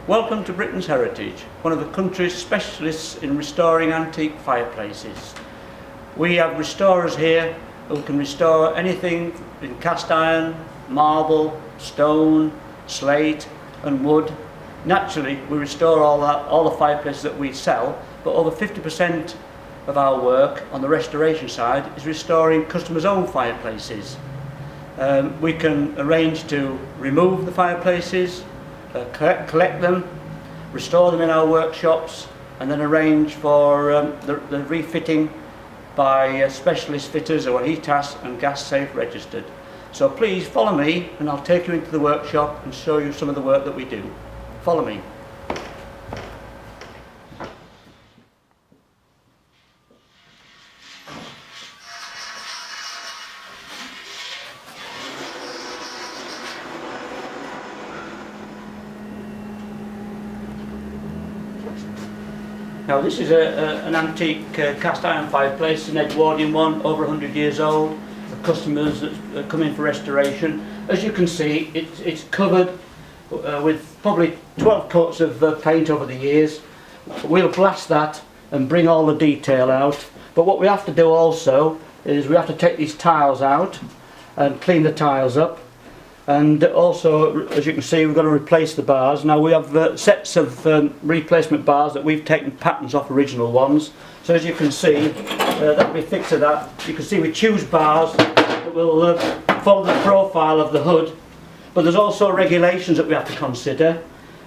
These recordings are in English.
Welcome to Britain's Heritage, one of the country's specialists in restoring antique fireplaces. We have restorers here who can restore anything in cast iron, marble, stone, slate and wood. Naturally, we restore all the fireplaces that we sell, but over 50% of our work on the restoration side is restoring customers' own fireplaces. We can arrange to remove the fireplaces, collect them, restore them in our workshops, and then arrange for the refitting by specialist fitters who are HETAS and gas safe registered. So please follow me and I'll take you into the workshop and show you some of the work that we do. Follow me. Now this is an antique cast iron fireplace, an Edwardian one, over 100 years old. The customers that come in for restoration. As you can see, it's covered with probably 12 coats of paint over the years. We'll blast that and bring all the detail out. But what we have to do also is we have to take these tiles out and clean the tiles up. And also, as you can see, we've got to replace the bars. Now we have sets of replacement bars that we've taken patterns off original ones. So as you can see, that'll be fixed to that. You can see we choose bars that will follow the profile of the hood. But there's also regulations that we have to consider.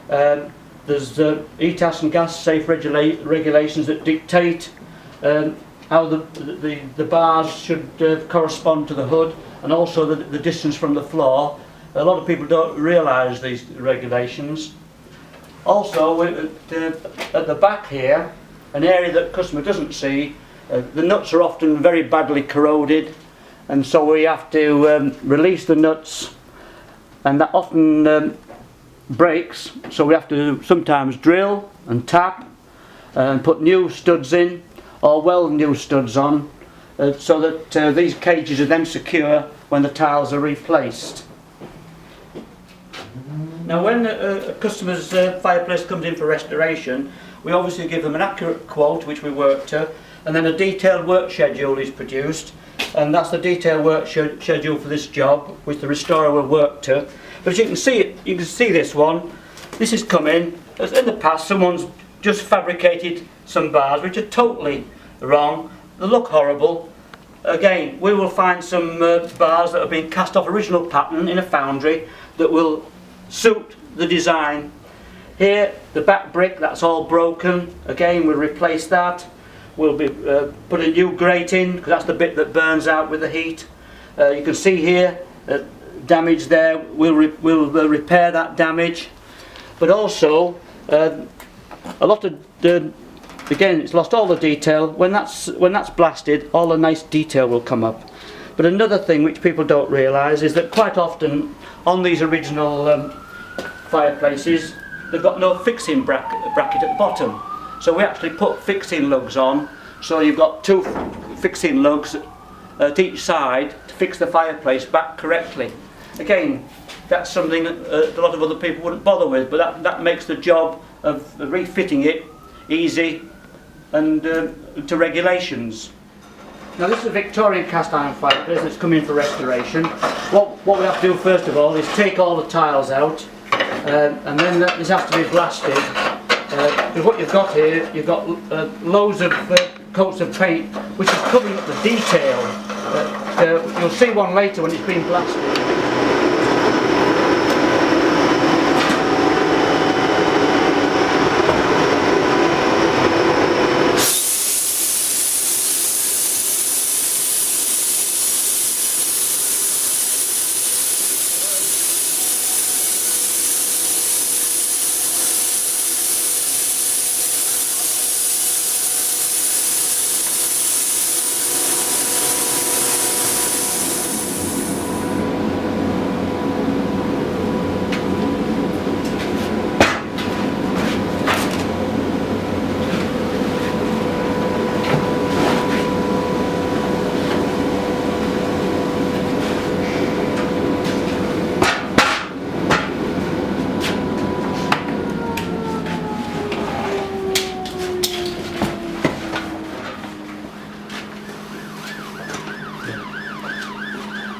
There's HETAS and gas safe regulations that dictate how the bars should correspond to the hood, and also the distance from the floor. A lot of people don't realise these regulations. Also, at the back here, an area that the customer doesn't see, the nuts are often very badly corroded, and so we have to release the nuts, and that often breaks, so we have to sometimes drill and tap and put new studs in, or weld new studs on, so that these cages are then secure when the tiles are replaced. Now when a customer's fireplace comes in for restoration, we obviously give them an accurate quote which we work to, and then a detailed work schedule is produced, and that's the detailed work schedule for this job which the restorer will work to. But as you can see this one, this has come in, as in the past someone's just fabricated some bars which are totally wrong, they look horrible. Again, we will find some bars that have been cast off original pattern in a foundry that will suit the design. Here, the back brick, that's all broken. Again, we'll replace that. We'll be put a new grate in, because that's the bit that burns out with the heat. You can see here, damage there. We'll repair that damage. But also, a lot of again, it's lost all the detail. When that's blasted, all the nice detail will come up. But another thing which people don't realise is that quite often on these original fireplaces, they've got no fixing bracket at the bottom. So we actually put fixing lugs on. So you've got two fixing lugs at each side to fix the fireplace back correctly. Again, that's something that a lot of other people wouldn't bother with, but that makes the job of refitting it easy and to regulations. Now this is a Victorian cast iron fireplace that's come in for restoration. What we have to do first of all is take all the tiles out, and then this has to be blasted. Because what you've got here, you've got loads of coats of paint which is covering up the detail. You'll see one later when it's been blasted.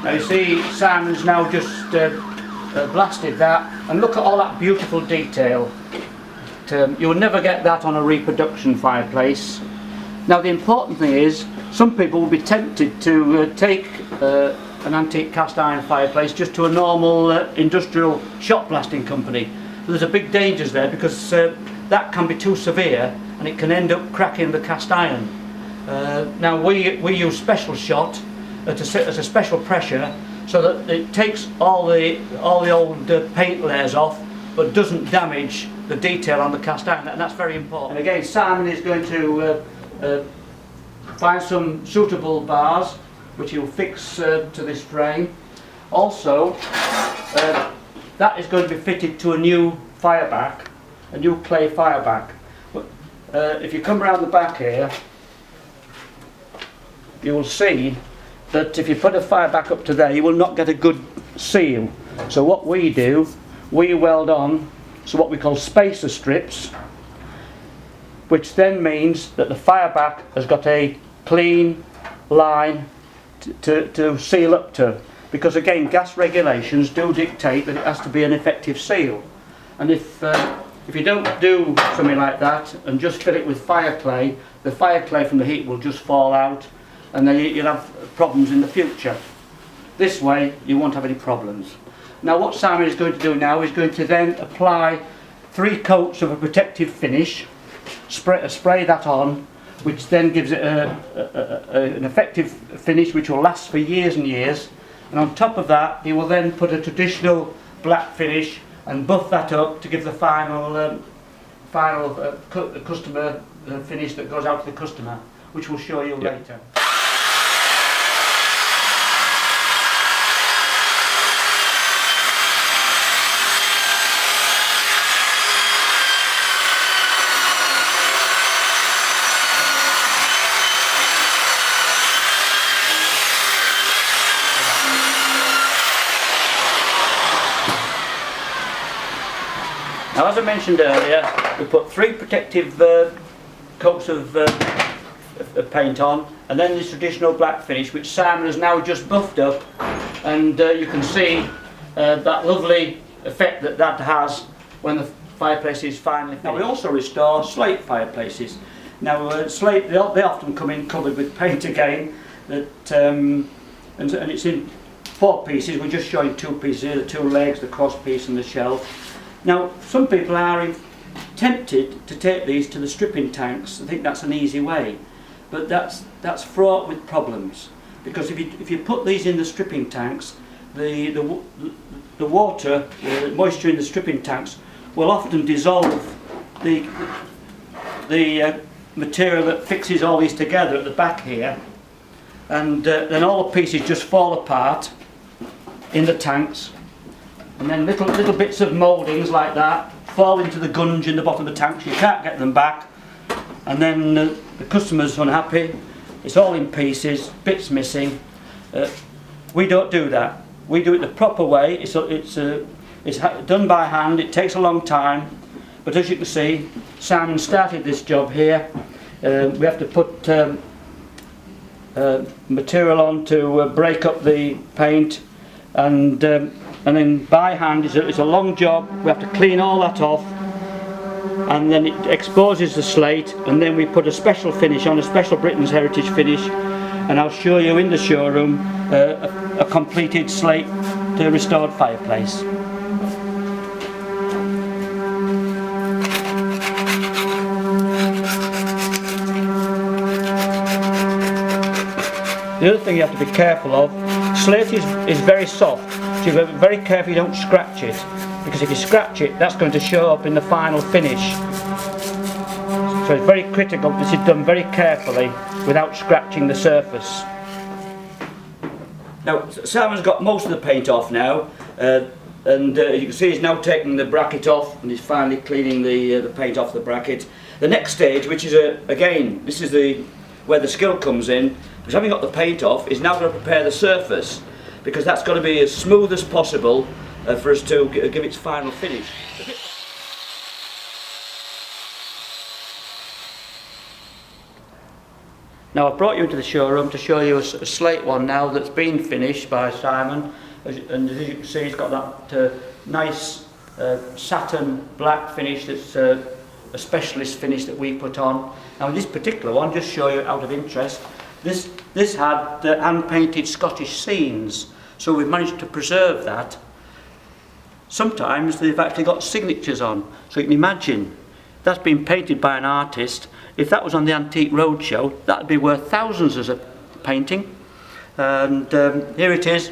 Now you see Simon's now just blasted that, and look at all that beautiful detail. You'll never get that on a reproduction fireplace. Now the important thing is, some people will be tempted to take an antique cast iron fireplace just to a normal industrial shot blasting company. There's a big danger there, because that can be too severe and it can end up cracking the cast iron. Now we use special shot at a special pressure, so that it takes all the old paint layers off, but doesn't damage the detail on the cast iron, and that's very important. And again, Simon is going to find some suitable bars which he'll fix to this frame. Also, that is going to be fitted to a new fireback, a new clay fireback. But if you come around the back here, you will see that if you put a fireback up to there, you will not get a good seal. So what we do, we weld on what we call spacer strips, which then means that the fireback has got a clean line to seal up to, because again, gas regulations do dictate that it has to be an effective seal. And if you don't do something like that and just fill it with fire clay, the fire clay from the heat will just fall out, and then you'll have problems in the future. This way you won't have any problems. Now what Simon is going to do now is going to then apply 3 coats of a protective finish, spray that on, which then gives it an effective finish which will last for years and years. And on top of that, he will then put a traditional black finish and buff that up to give the final customer finish that goes out to the customer, which we'll show you later. Now, as I mentioned earlier, we put 3 protective coats of paint on, and then this traditional black finish, which Simon has now just buffed up, and you can see that lovely effect that has when the fireplace is finally finished. Now we also restore slate fireplaces. Now slate, they often come in covered with paint again, and it's in 4 pieces. We're just showing 2 pieces here, the 2 legs, the cross piece and the shelf. Now, some people are tempted to take these to the stripping tanks. I think that's an easy way, but that's fraught with problems, because if you put these in the stripping tanks, the water, the moisture in the stripping tanks will often dissolve the material that fixes all these together at the back here, and then all the pieces just fall apart in the tanks. And then little bits of mouldings like that fall into the gunge in the bottom of the tank, so you can't get them back. And then the customer's unhappy, it's all in pieces, bits missing. We don't do that. We do it the proper way. It's done by hand, it takes a long time. But as you can see, Simon started this job here. We have to put material on to break up the paint, and then by hand it's a long job. We have to clean all that off, and then it exposes the slate, and then we put a special finish on, a special Britain's Heritage finish, and I'll show you in the showroom a completed slate to restored fireplace. The other thing you have to be careful of, slate is very soft, so you have to be very careful you don't scratch it, because if you scratch it, that's going to show up in the final finish. So it's very critical that this is done very carefully without scratching the surface. Now Simon's got most of the paint off now, and you can see he's now taking the bracket off, and he's finally cleaning the paint off the bracket. The next stage, which is again, this is where the skill comes in, because having got the paint off, is now going to prepare the surface, because that's got to be as smooth as possible for us to give its final finish. Now I've brought you into the showroom to show you a slate one now that's been finished by Simon, and as you can see it's got that nice satin black finish that's a specialist finish that we put on. Now this particular one, just show you out of interest, this had hand painted Scottish scenes, so we've managed to preserve that. Sometimes they've actually got signatures on, so you can imagine that's been painted by an artist. If that was on the Antique Roadshow, that would be worth thousands as a painting. And here it is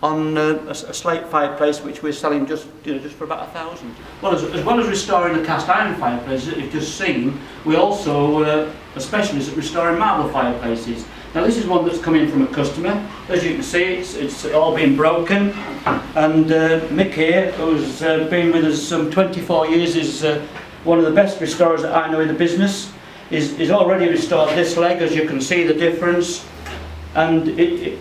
on a slate fireplace, which we're selling just for about £1,000. Well, as well as restoring the cast iron fireplace that you've just seen, we also are specialists at restoring marble fireplaces. Now this is one that's come in from a customer. As you can see, it's all been broken, and Mick here, who's been with us some 24 years, is one of the best restorers that I know in the business. Is already restored this leg, as you can see the difference, and it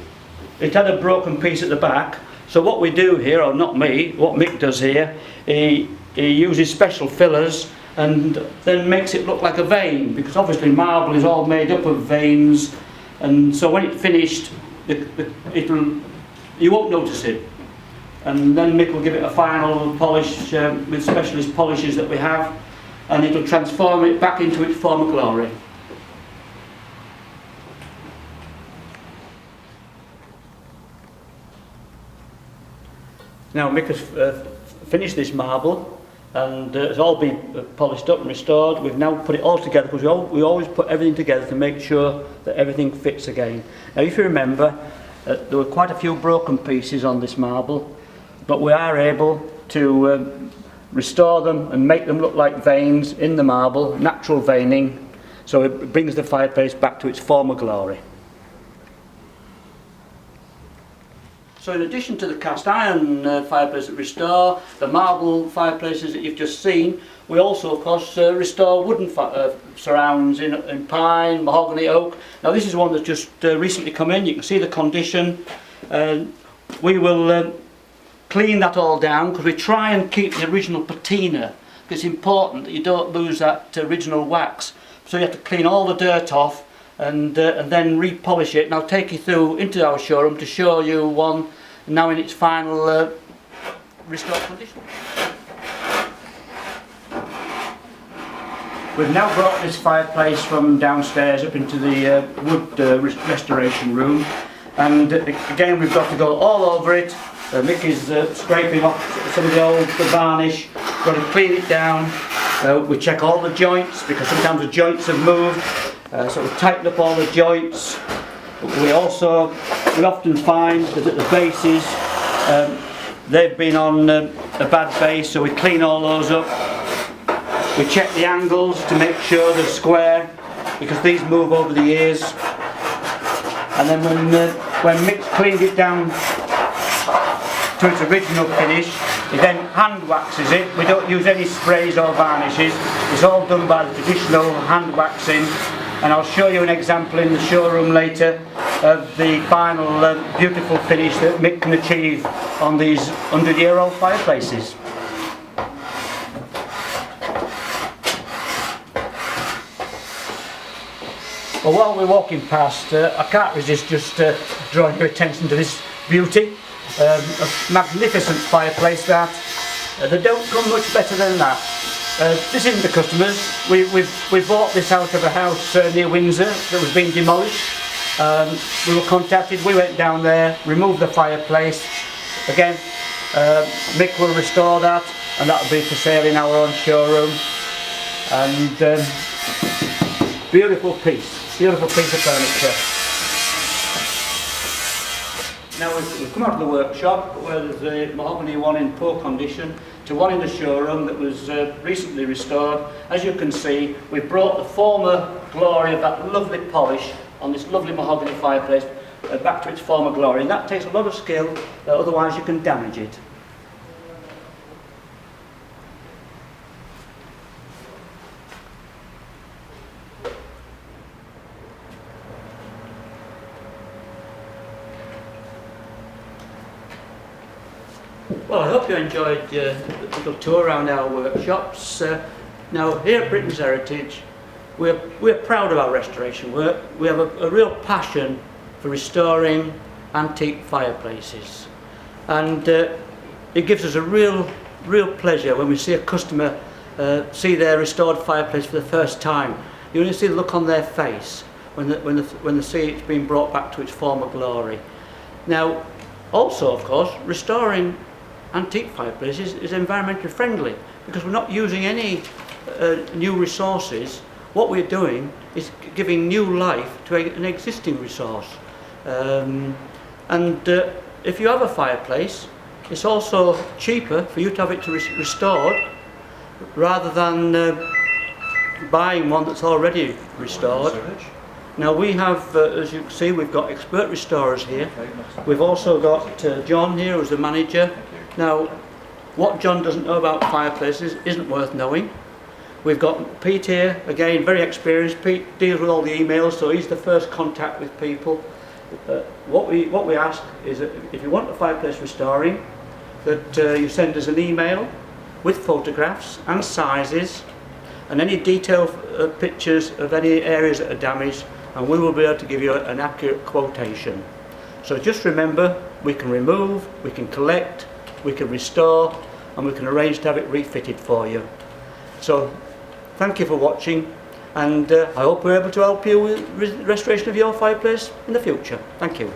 had a broken piece at the back. So what we do here, or not me, what Mick does here, he uses special fillers and then makes it look like a vein, because obviously marble is all made up of veins, and so when it's finished you won't notice it. And then Mick will give it a final polish with specialist polishes that we have, and it'll transform it back into its former glory. Now Mick has finished this marble, and it's all been polished up and restored. We've now put it all together, because we always put everything together to make sure that everything fits again. Now if you remember, there were quite a few broken pieces on this marble, but we are able to restore them and make them look like veins in the marble, natural veining, so it brings the fireplace back to its former glory. So in addition to the cast iron fireplace that restore, the marble fireplaces that you've just seen, we also of course restore wooden surrounds in pine, mahogany, oak. Now this is one that's just recently come in. You can see the condition. We will clean that all down, because we try and keep the original patina. It's important that you don't lose that original wax, so you have to clean all the dirt off and then repolish it. And I'll take you through into our showroom to show you one now in its final restored condition. We've now brought this fireplace from downstairs up into the wood restoration room, and again we've got to go all over it. Mick is scraping off some of the varnish. Got to clean it down. We check all the joints, because sometimes the joints have moved, so we tighten up all the joints. We often find that at the bases they've been on a bad base, so we clean all those up. We check the angles to make sure they're square, because these move over the years. And then when Mick's cleaned it down to its original finish, he then hand waxes it. We don't use any sprays or varnishes. It's all done by the traditional hand waxing, and I'll show you an example in the showroom later of the final beautiful finish that Mick can achieve on these 100-year-old fireplaces. Well, while we're walking past, I can't resist just drawing your attention to this beauty. A magnificent fireplace that. They don't come much better than that. This isn't the customers. We bought this out of a house near Windsor that was being demolished. We were contacted, we went down there, removed the fireplace. Again, Mick will restore that, and that will be for sale in our own showroom. And beautiful piece of furniture. Now we've come out of the workshop where there's a mahogany one in poor condition to one in the showroom that was recently restored. As you can see, we've brought the former glory of that lovely polish on this lovely mahogany fireplace back to its former glory, and that takes a lot of skill, otherwise you can damage it. Well, I hope you enjoyed the little tour around our workshops. Now, here at Britain's Heritage, we're proud of our restoration work. We have a real passion for restoring antique fireplaces, and it gives us a real pleasure when we see a customer see their restored fireplace for the first time. You only see the look on their face when they see it's been brought back to its former glory. Now, also, of course, restoring antique fireplaces is environmentally friendly because we're not using any new resources. What we're doing is giving new life to an existing resource. If you have a fireplace, it's also cheaper for you to have it restored rather than buying one that's already restored. Now we have, as you can see, we've got expert restorers here. We've also got John here who's the manager. Now, what John doesn't know about fireplaces isn't worth knowing. We've got Pete here, again, very experienced. Pete deals with all the emails, so he's the first contact with people. What we ask is that if you want a fireplace restoring, that you send us an email with photographs and sizes and any detailed pictures of any areas that are damaged, and we will be able to give you an accurate quotation. So just remember, we can remove, we can collect, we can restore, and we can arrange to have it refitted for you. So thank you for watching, and I hope we're able to help you with the restoration of your fireplace in the future. Thank you.